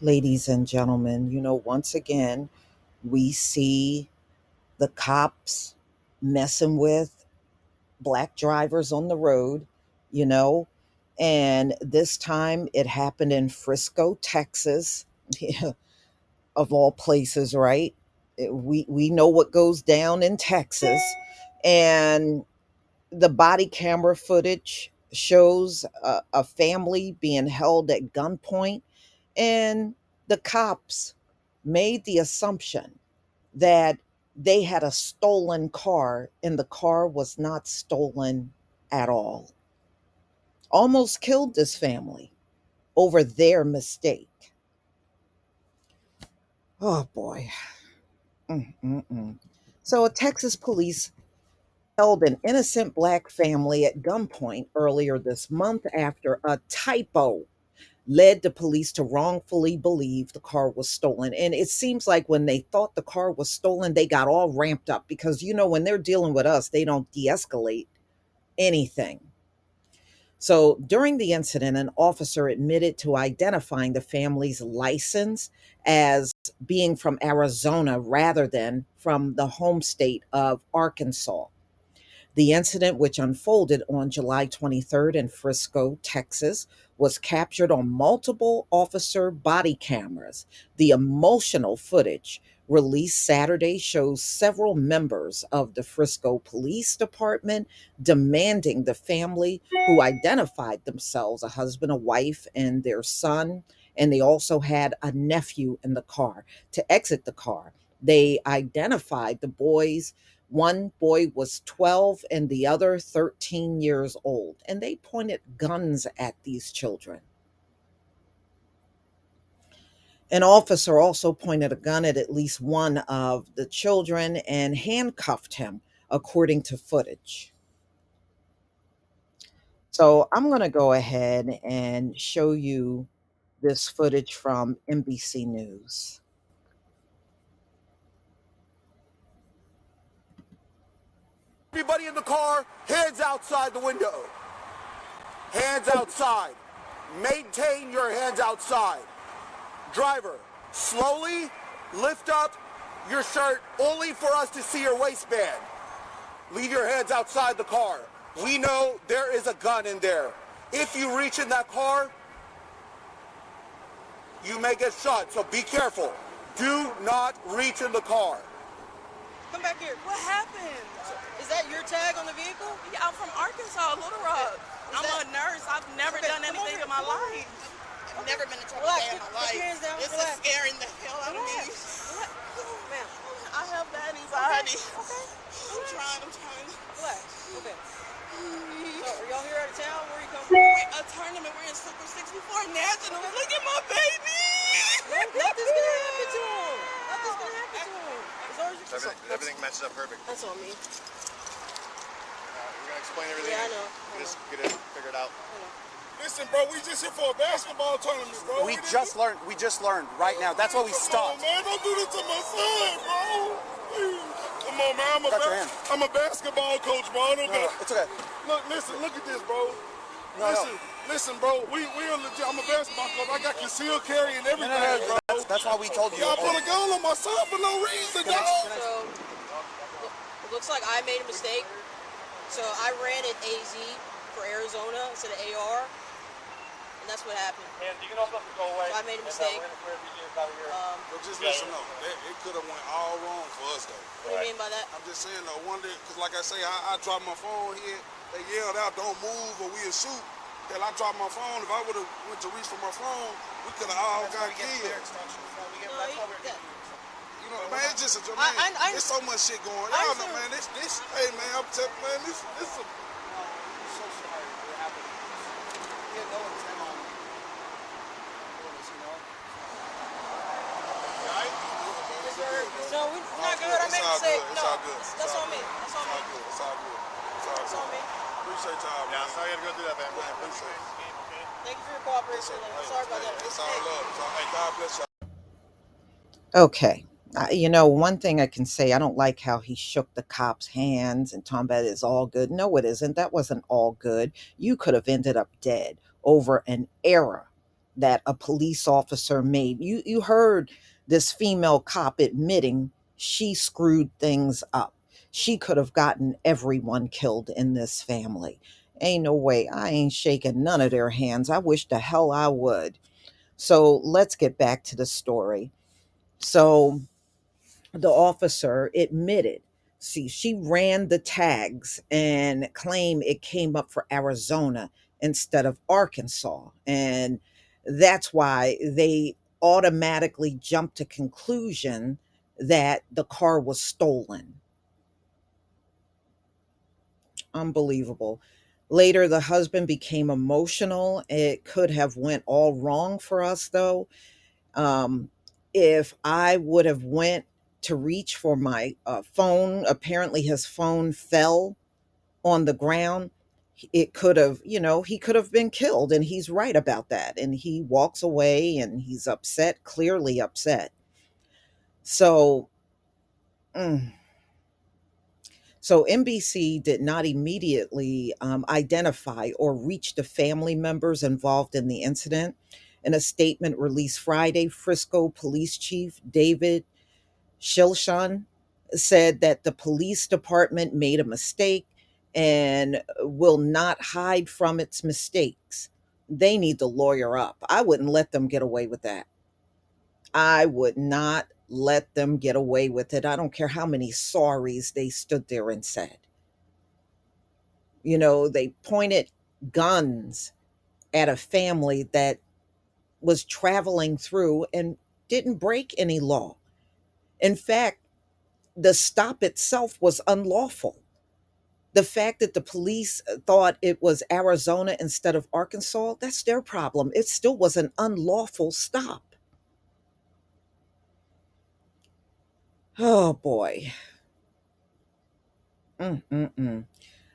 Ladies and gentlemen, once again, we see the cops messing with black drivers on the road, you know, and this time it happened in Frisco, Texas, of all places, right? We know what goes down in Texas, and the body camera footage shows a family being held at gunpoint, and the cops made the assumption that they had a stolen car, and the car was not stolen at all. Almost killed this family over their mistake. Oh boy. Mm-mm-mm. So, Texas police held an innocent black family at gunpoint earlier this month after a typo led the police to wrongfully believe the car was stolen. And it seems like when they thought the car was stolen, they got all ramped up because, when they're dealing with us, they don't de escalate anything. So during the incident, an officer admitted to identifying the family's license as being from Arizona rather than from the home state of Arkansas. The incident, which unfolded on July 23rd in Frisco, Texas, was captured on multiple officer body cameras. The emotional footage released Saturday shows several members of the Frisco Police Department demanding the family, who identified themselves a husband, a wife, and their son, and they also had a nephew in the car, to exit the car. They identified the boys. One boy was 12 and the other 13 years old, and they pointed guns at these children. An officer also pointed a gun at least one of the children and handcuffed him, according to footage. So I'm going to go ahead and show you this footage from NBC News. Everybody in the car, hands outside the window. Hands outside. Maintain your hands outside. Driver, slowly lift up your shirt only for us to see your waistband. Leave your hands outside the car. We know there is a gun in there. If you reach in that car, you may get shot, so be careful. Do not reach in the car. Come back here. What happened? Is that your tag on the vehicle? Yeah, I'm from Arkansas, Little Rock. I'm a nurse. I've never Okay, done come anything over in my here, come over life. here. I've never been in trouble Relax, in my put life. your hands down, This relax. is scaring the hell out of me. Relax. Ma'am. I have bad anxiety. Okay. I'm trying. Relax. Okay. So, are y'all here out of town? Where are you coming from? We're a tournament. We're in Super 64 Nationals. Look at my baby. Nothing's gonna happen to him. Nothing's gonna happen to him. As long as you Everything matches up perfect. That's on me. We're gonna explain everything. Yeah, I know. Just get it figured out. Listen, bro, we just here for a basketball tournament, bro. We just learned right now. That's why we stopped. Come on, man, don't do this to my son, bro. Please. Come on, man. I'm a basketball coach, bro. It's okay. Look at this, bro. Listen, bro. We are legit. I'm a basketball coach. I got concealed carry and everything, bro. That's why we told you. Y'all put a gun on my son for no reason, dog. So, it looks like I made a mistake. So I ran it AZ for Arizona instead of AR, and that's what happened. And you can also go away. So I made a mistake. But just listen, though. It could have went all wrong for us, though. What do you mean by that? I'm just saying, though, one day, because like I say, I dropped my phone here. They yelled out, don't move or we'll shoot. Hell, I dropped my phone. If I would have went to reach for my phone, we could have all got killed. You know, man, it's just a joke, man. There's so much shit going on. Y'all know, man, this, hey, man, I'm telling you, man, this is a... So sorry for what happened. We had no intent on doing this, you know? No, we're not good. I made a mistake. It's all good. That's on me. That's on me. It's all good. That's on me. Appreciate y'all, man. Yeah, sorry you had to go through that, man. I appreciate it. Thank you for your cooperation. Sorry about that. It's all love. Hey, God bless y'all. Okay. One thing I can say, I don't like how he shook the cop's hands and talking about it's all good. No, it isn't. That wasn't all good. You could have ended up dead over an error that a police officer made. You heard this female cop admitting she screwed things up. She could have gotten everyone killed in this family. Ain't no way. I ain't shaking none of their hands. I wish the hell I would. So let's get back to the story. So the officer admitted, see, she ran the tags and claimed it came up for Arizona instead of Arkansas. And that's why they automatically jumped to conclusion that the car was stolen. Unbelievable. Later the husband became emotional. It could have went all wrong for us though. um, if I would have went to reach for my phone, apparently his phone fell on the ground. It could have, he could have been killed, and he's right about that. And he walks away, and he's upset, clearly upset. So, mm, so NBC did not immediately identify or reach the family members involved in the incident. In a statement released Friday, Frisco Police Chief David Shilshan said that the police department made a mistake and will not hide from its mistakes. They need to lawyer up. I wouldn't let them get away with that. I would not let them get away with it. I don't care how many sorries they stood there and said. They pointed guns at a family that was traveling through and didn't break any law. In fact, the stop itself was unlawful. The fact that the police thought it was Arizona instead of Arkansas, that's their problem. It still was an unlawful stop. Oh boy. Mm-mm-mm.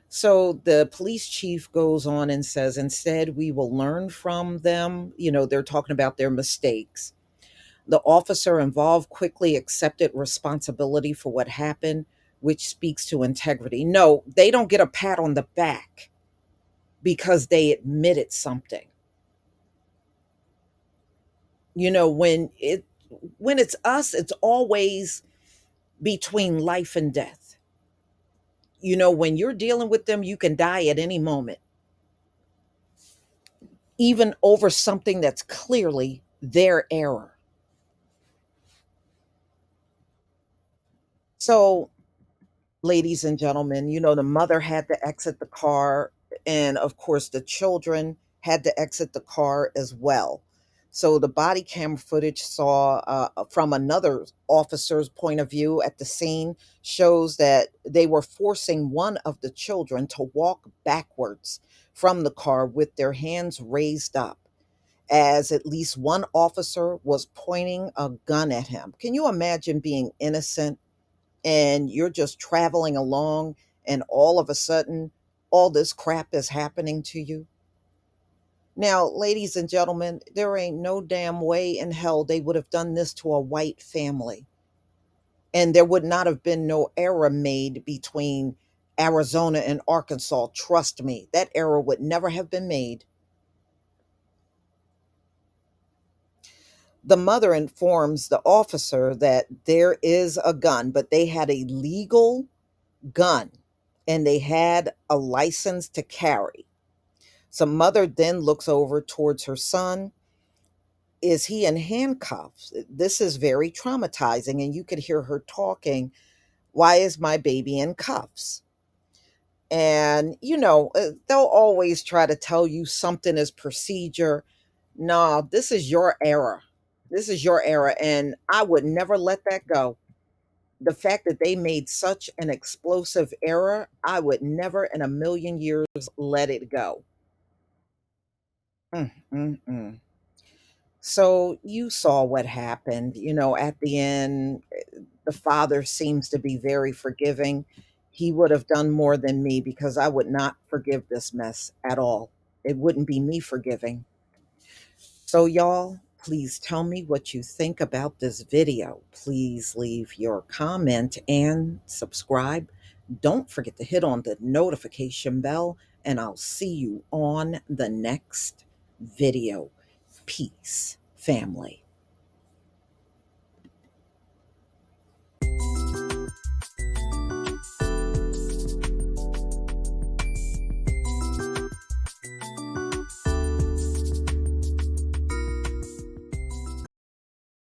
So the police chief goes on and says, instead, we will learn from them. They're talking about their mistakes. The officer involved quickly accepted responsibility for what happened, which speaks to integrity. No, they don't get a pat on the back because they admitted something. When it's us, it's always between life and death. When you're dealing with them, you can die at any moment, even over something that's clearly their error. So, ladies and gentlemen, the mother had to exit the car, and of course, the children had to exit the car as well. So, the body cam footage saw from another officer's point of view at the scene shows that they were forcing one of the children to walk backwards from the car with their hands raised up, as at least one officer was pointing a gun at him. Can you imagine being innocent and you're just traveling along, and all of a sudden all this crap is happening to you? Now, ladies and gentlemen, there ain't no damn way in hell they would have done this to a white family, and there would not have been no error made between Arizona and Arkansas. Trust me, that error would never have been made. The mother informs the officer that there is a gun, but they had a legal gun and they had a license to carry. So mother then looks over towards her son. Is he in handcuffs? This is very traumatizing, and you could hear her talking. Why is my baby in cuffs? And they'll always try to tell you something is procedure. No, this is your error. This is your error, and I would never let that go. The fact that they made such an explosive error, I would never in a million years let it go. Mm, mm, mm. So you saw what happened. At the end, the father seems to be very forgiving. He would have done more than me because I would not forgive this mess at all. It wouldn't be me forgiving. So, y'all, please tell me what you think about this video. Please leave your comment and subscribe. Don't forget to hit on the notification bell, and I'll see you on the next video. peace, family.